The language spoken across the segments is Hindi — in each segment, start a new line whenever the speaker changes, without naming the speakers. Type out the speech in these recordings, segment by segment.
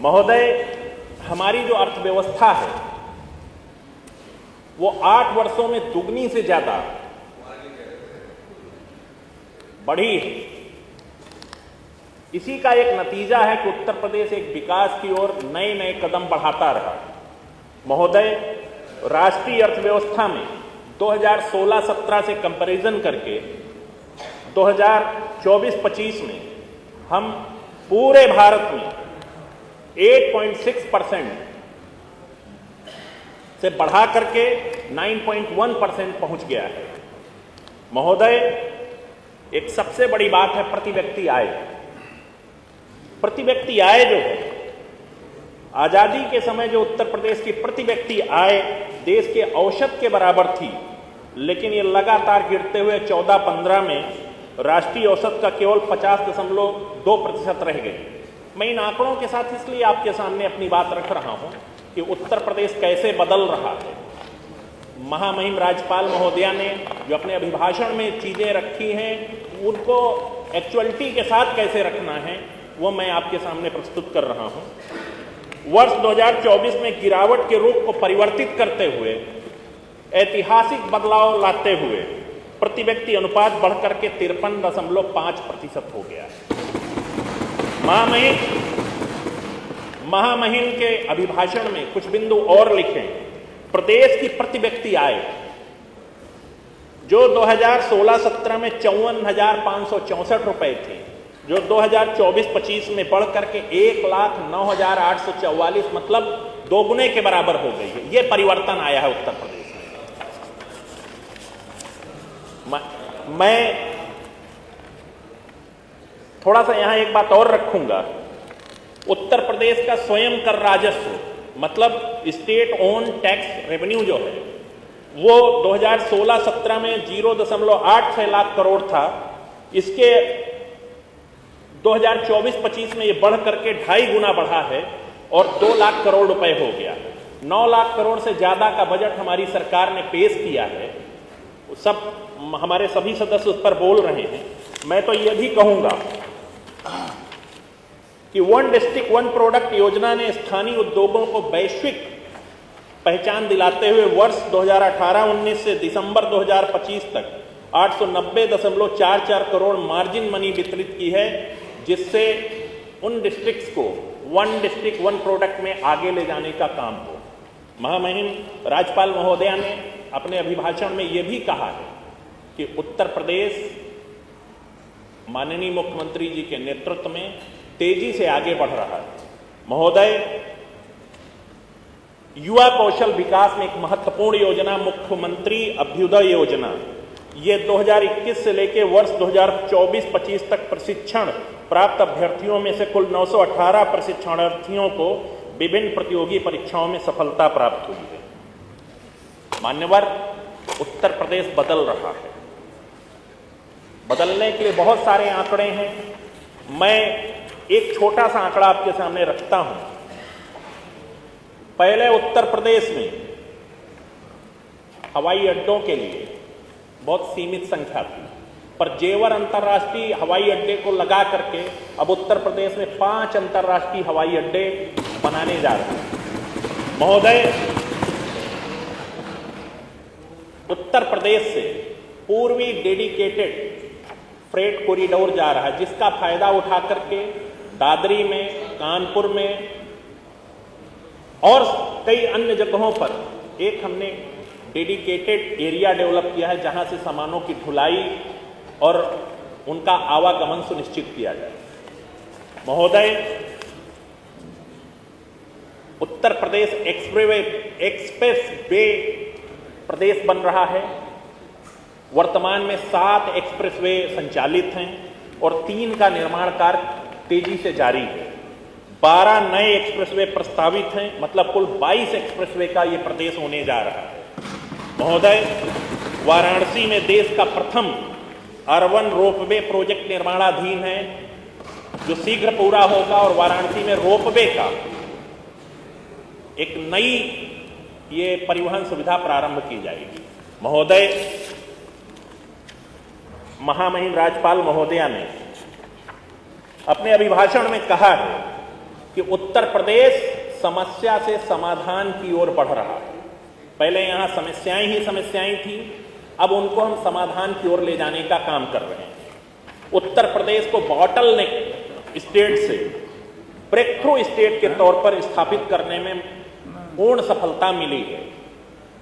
महोदय, हमारी जो अर्थव्यवस्था है वो 8 वर्षों में दुगनी से ज्यादा बढ़ी है। इसी का एक नतीजा है कि उत्तर प्रदेश एक विकास की ओर नए नए कदम बढ़ाता रहा। महोदय, राष्ट्रीय अर्थव्यवस्था में 2016-17 से कंपैरिजन करके 2024-25 में हम पूरे भारत में 8.6% से बढ़ा करके 9.1% पहुंच गया है। महोदय, एक सबसे बड़ी बात है प्रति व्यक्ति आय। प्रति व्यक्ति आय जो है, आजादी के समय जो उत्तर प्रदेश की प्रति व्यक्ति आय देश के औसत के बराबर थी, लेकिन ये लगातार गिरते हुए 14-15 में राष्ट्रीय औसत का केवल 50.2% रह गए। मैं इन आंकड़ों के साथ इसलिए आपके सामने अपनी बात रख रहा हूं कि उत्तर प्रदेश कैसे बदल रहा है। महामहिम राज्यपाल महोदया ने जो अपने अभिभाषण में चीजें रखी हैं, उनको एक्चुअलिटी के साथ कैसे रखना है वो मैं आपके सामने प्रस्तुत कर रहा हूं। वर्ष 2024 में गिरावट के रूप को परिवर्तित करते हुए, ऐतिहासिक बदलाव लाते हुए प्रति व्यक्ति अनुपात बढ़कर के 53.5% हो गया है। महामहिम के अभिभाषण में कुछ बिंदु और लिखे। प्रदेश की प्रति व्यक्ति आय जो 2016-17 में 54,564 रुपए थी, जो 2024-25 में बढ़ करके 1,09,844 मतलब दोगुने के बराबर हो गई है। यह परिवर्तन आया है उत्तर प्रदेश में। मैं थोड़ा सा यहां एक बात और रखूंगा। उत्तर प्रदेश का स्वयं कर राजस्व मतलब स्टेट ओन टैक्स रेवेन्यू जो है वो 2016-17 में 0.86 लाख करोड़ था। इसके 2024-25 में ये बढ़ करके 2.5 गुना बढ़ा है और 2 लाख करोड़ रुपए हो गया। 9 लाख करोड़ से ज्यादा का बजट हमारी सरकार ने पेश किया है। सब हमारे सभी सदस्य उस पर बोल रहे हैं। मैं तो यह भी कहूंगा कि वन डिस्ट्रिक्ट वन प्रोडक्ट योजना ने स्थानीय उद्योगों को वैश्विक पहचान दिलाते हुए वर्ष 2018-19 से दिसंबर 2025 तक 890.44 करोड़ मार्जिन मनी वितरित की है, जिससे उन डिस्ट्रिक्ट्स को वन डिस्ट्रिक्ट वन प्रोडक्ट में आगे ले जाने का काम हो। महामहिम राज्यपाल महोदया ने अपने अभिभाषण में यह भी कहा है कि उत्तर प्रदेश माननीय मुख्यमंत्री जी के नेतृत्व में तेजी से आगे बढ़ रहा है। महोदय, युवा कौशल विकास में एक महत्वपूर्ण योजना मुख्यमंत्री अभ्युदय योजना, ये 2021 से लेकर वर्ष 2024-25 तक प्रशिक्षण प्राप्त अभ्यर्थियों में से कुल 918 प्रशिक्षणार्थियों को विभिन्न प्रतियोगी परीक्षाओं में सफलता प्राप्त हुई है। मान्यवर, उत्तर प्रदेश बदल रहा है। बदलने के लिए बहुत सारे आंकड़े हैं। मैं एक छोटा सा आंकड़ा आपके सामने रखता हूं। पहले उत्तर प्रदेश में हवाई अड्डों के लिए बहुत सीमित संख्या थी, पर जेवर अंतर्राष्ट्रीय हवाई अड्डे को लगा करके अब उत्तर प्रदेश में 5 अंतर्राष्ट्रीय हवाई अड्डे बनाने जा रहे हैं। महोदय, उत्तर प्रदेश से पूर्वी डेडिकेटेड फ्रेट कॉरिडोर जा रहा है, जिसका फायदा उठा करके दादरी में, कानपुर में और कई अन्य जगहों पर एक हमने डेडिकेटेड एरिया डेवलप किया है, जहां से सामानों की ढुलाई और उनका आवागमन सुनिश्चित किया जाए। महोदय, उत्तर प्रदेश एक्सप्रेस वे प्रदेश बन रहा है। वर्तमान में 7 एक्सप्रेसवे संचालित हैं और 3 का निर्माण कार्य तेजी से जारी है। 12 नए एक्सप्रेसवे प्रस्तावित हैं, मतलब कुल 22 एक्सप्रेसवे का यह प्रदेश होने जा रहा है। महोदय, वाराणसी में देश का प्रथम अर्बन रोपवे प्रोजेक्ट निर्माणाधीन है, जो शीघ्र पूरा होगा और वाराणसी में रोपवे का एक नई ये परिवहन सुविधा प्रारंभ की जाएगी। महोदय, महामहिम राज्यपाल महोदया ने अपने अभिभाषण में कहा है कि उत्तर प्रदेश समस्या से समाधान की ओर बढ़ रहा है। पहले यहां समस्याएं ही समस्याएं थी, अब उनको हम समाधान की ओर ले जाने का काम कर रहे हैं। उत्तर प्रदेश को बॉटलनेक स्टेट से ब्रेक थ्रू स्टेट के तौर पर स्थापित करने में पूर्ण सफलता मिली है।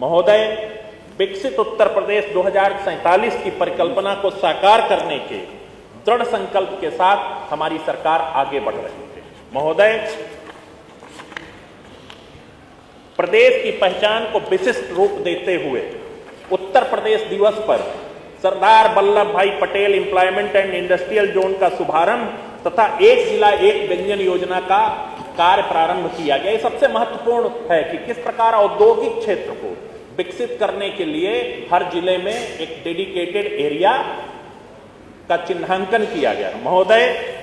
महोदय, विकसित उत्तर प्रदेश 2047 की परिकल्पना को साकार करने के दृढ़ संकल्प के साथ हमारी सरकार आगे बढ़ रही है। महोदय, प्रदेश की पहचान को विशिष्ट रूप देते हुए उत्तर प्रदेश दिवस पर सरदार वल्लभ भाई Patel employment and industrial zone का शुभारंभ तथा एक जिला एक व्यंजन योजना का कार्य प्रारंभ किया गया। ये सबसे महत्वपूर्ण है कि किस प्रकार औद्योगिक क्षेत्र को विकसित करने के लिए हर जिले में एक डेडिकेटेड एरिया का चिन्हांकन किया गया। महोदय,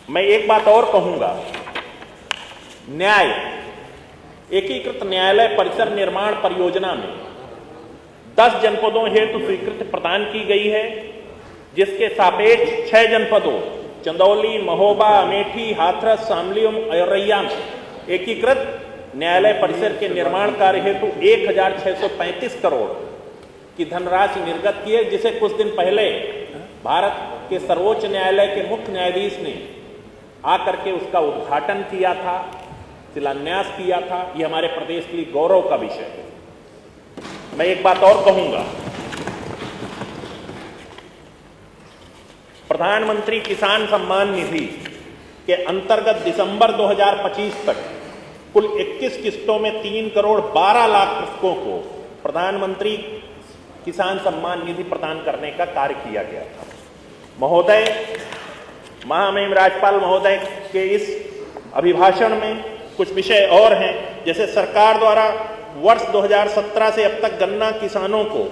मैं एक बात और कहूंगा, न्याय एकीकृत न्यायालय परिसर निर्माण परियोजना में 10 जनपदों हेतु स्वीकृति प्रदान की गई है, जिसके सापेक्ष 6 जनपदों चंदौली, महोबा, अमेठी, हाथरस, शामली और औरैया में एकीकृत न्यायालय परिसर के निर्माण कार्य हेतु 1635 करोड़ की धनराशि निर्गत की है, जिसे कुछ दिन पहले भारत के सर्वोच्च न्यायालय के मुख्य न्यायाधीश ने आकर के उसका उद्घाटन किया था, शिलान्यास किया था। यह हमारे प्रदेश के लिए गौरव का विषय है। मैं एक बात और कहूंगा, प्रधानमंत्री किसान सम्मान निधि के अंतर्गत दिसंबर 2025 तक कुल 21 किस्तों में 3 करोड़ 12 लाख कृषकों को प्रधानमंत्री किसान सम्मान निधि प्रदान करने का कार्य किया गया था। महोदय, महामहिम राज्यपाल महोदय के इस अभिभाषण में कुछ विषय और हैं, जैसे सरकार द्वारा वर्ष 2017 से अब तक गन्ना किसानों को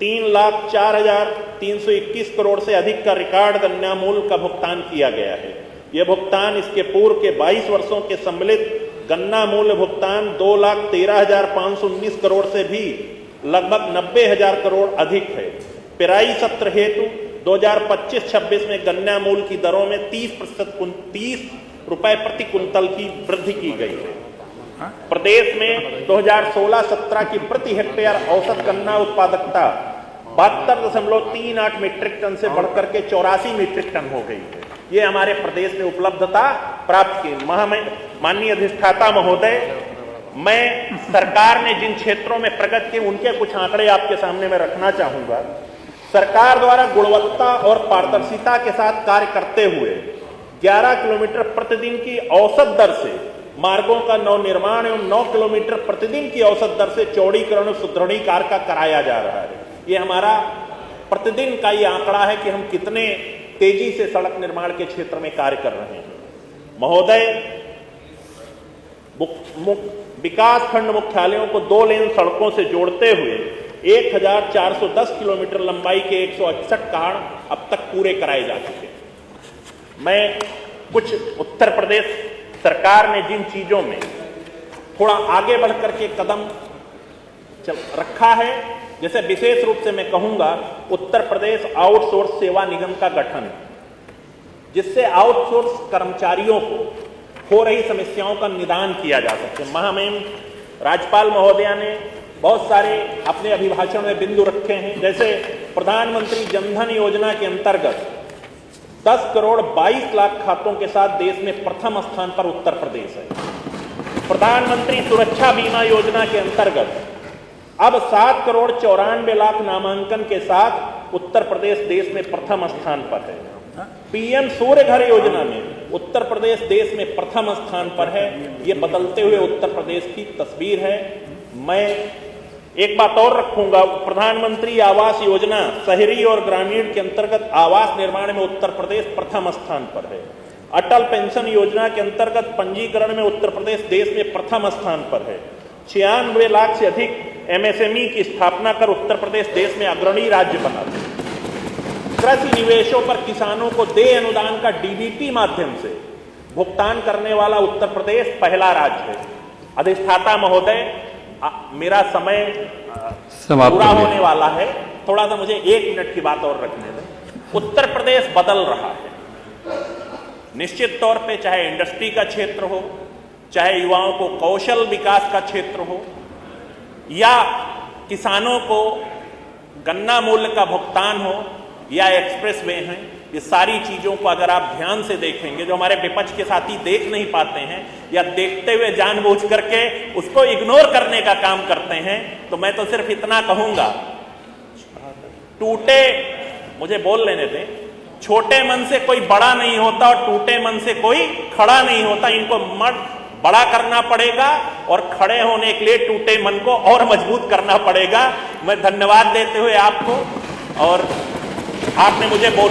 3,04,321 करोड़ से अधिक का रिकॉर्ड गन्ना मूल्य का भुगतान किया गया है। यह भुगतान इसके पूर्व के 22 वर्षों के सम्मिलित गन्ना मूल्य भुगतान 2,13,519 करोड़ से भी लगभग 90,000 करोड़ अधिक है। पेराई सत्र हेतु 2025-26 में गन्ना मूल्य की दरों में 30 रुपए प्रति कुंतल की वृद्धि की गई है। प्रदेश में 2016-17 की प्रति हेक्टेयर औसत गन्ना उत्पादकता 72.38 मीट्रिक टन से बढ़कर के 84 मीट्रिक टन हो गई है। ये हमारे प्रदेश में उपलब्धता प्राप्त की। माननीय अधिष्ठाता महोदय, मैं सरकार ने जिन क्षेत्रों में प्रगति की उनके कुछ आंकड़े आपके सामने में रखना चाहूंगा। सरकार द्वारा गुणवत्ता और पारदर्शिता के साथ कार्य करते हुए 11 किलोमीटर प्रतिदिन की औसत दर से मार्गों का नवनिर्माण एवं 9 किलोमीटर प्रतिदिन की औसत दर से चौड़ीकरण और सुदृढ़ीकरण का कराया जा रहा है। ये हमारा प्रतिदिन का ये आंकड़ा है कि हम कितने तेजी से सड़क निर्माण के क्षेत्र में कार्य कर रहे हैं। महोदय, विकास खंड मुख्यालयों को 2 लेन सड़कों से जोड़ते हुए 1410 किलोमीटर लंबाई के 168 कार्ड अब तक पूरे कराए जा चुके हैं। मैं कुछ उत्तर प्रदेश सरकार ने जिन चीजों में थोड़ा आगे बढ़कर के कदम रखा है, जैसे विशेष रूप से मैं कहूंगा उत्तर प्रदेश आउटसोर्स सेवा निगम का गठन, जिससे आउटसोर्स कर्मचारियों को हो रही समस्याओं का निदान किया जा सके। महामहिम राज्यपाल महोदया ने बहुत सारे अपने अभिभाषण में बिंदु रखे हैं, जैसे प्रधानमंत्री जनधन योजना के अंतर्गत 10 करोड़ 22 लाख खातों के साथ देश में प्रथम स्थान पर उत्तर प्रदेश है। प्रधानमंत्री सुरक्षा बीमा योजना के अंतर्गत अब 7 करोड़ 94 लाख नामांकन के साथ उत्तर प्रदेश देश में प्रथम स्थान पर है। पीएम सूर्य घर योजना में उत्तर प्रदेश देश में प्रथम स्थान पर है। ये बदलते हुए उत्तर प्रदेश की तस्वीर है। मैं एक बात और रखूंगा, प्रधानमंत्री आवास योजना शहरी और ग्रामीण के अंतर्गत आवास निर्माण में उत्तर प्रदेश प्रथम स्थान पर है। अटल पेंशन योजना के अंतर्गत पंजीकरण में उत्तर प्रदेश देश में प्रथम स्थान पर है। 96 लाख से अधिक एमएसएमई की स्थापना कर उत्तर प्रदेश देश में अग्रणी राज्य बना। कृषि निवेशों पर किसानों को देय अनुदान का डीबीटी माध्यम से भुगतान करने वाला उत्तर प्रदेश पहला राज्य है। अधिष्ठाता महोदय, मेरा समय पूरा होने वाला है, थोड़ा सा मुझे 1 मिनट की बात और रखने दें। उत्तर प्रदेश बदल रहा है। निश्चित तौर पे चाहे इंडस्ट्री का क्षेत्र हो, चाहे युवाओं को कौशल विकास का क्षेत्र हो, या किसानों को गन्ना मूल्य का भुगतान हो, या एक्सप्रेस वे हैं, ये सारी चीजों को अगर आप ध्यान से देखेंगे, जो हमारे विपक्ष के साथी देख नहीं पाते हैं या देखते हुए जानबूझ करके उसको इग्नोर करने का काम करते हैं, तो मैं तो सिर्फ इतना कहूंगा, मुझे बोल लेने दें, छोटे मन से कोई बड़ा नहीं होता और टूटे मन से कोई खड़ा नहीं होता। इनको बड़ा करना पड़ेगा और खड़े होने के लिए टूटे मन को और मजबूत करना पड़ेगा। मैं धन्यवाद देते हुए आपको, और आपने मुझे बोल